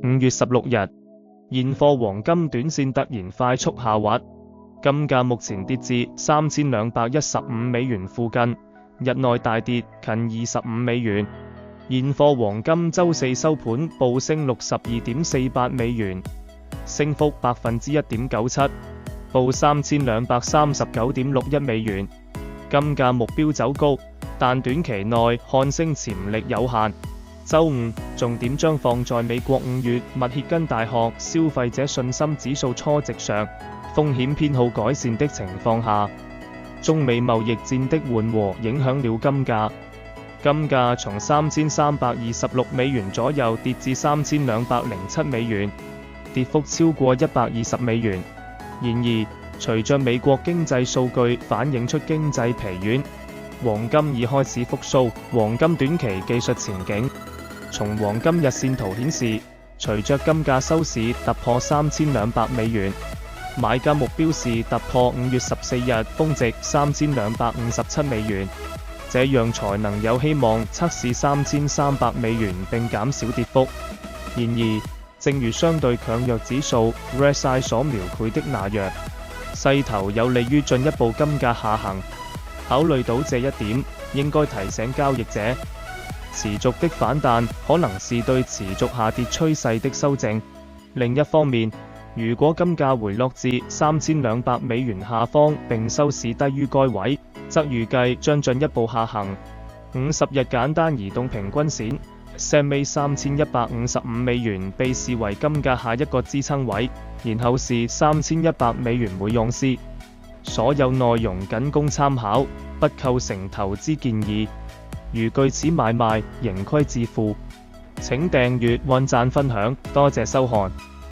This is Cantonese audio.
5月16日，現貨黃金短線突然快速下滑，金價目前跌至3215美元附近，日內大跌近25美元。現貨黃金周四收盤報升62.48美元，升幅1.97%，報3239.61美元。金價目標走高，但短期內看升潛力有限。週五重點將放在美國5月密歇根大學消費者信心指數初值上，風險偏好改善的情況下，中美貿易戰的緩和影響了金價。金價從3326美元左右跌至3207美元，跌幅超過120美元。然而，隨着美國經濟數據反映出經濟疲軟，黃金已開始復甦。黃金短期技術前景，從黃金日線圖顯示，隨着金價收市突破3200美元，買家目標是突破5月14日峰值3257美元，這樣才能有希望測試3300美元並減少跌幅。然而，正如相對強弱指數 RSI 所描繪的那樣，勢頭有利於進一步金價下行。考慮到這一點，應該提醒交易者，持續的反彈可能是對持續下跌趨勢的修正。另一方面，如果金價回落至3200美元下方並收市低於該位，則預計將進一步下行。50日簡單移動平均線 SMA 3155美元被視為金價下一個支撐位，然後是3100美元每盎司。所有內容僅供參考，不構成投資建議。如據此買賣，盈虧自負。請訂閱、按讚、分享，多謝收看。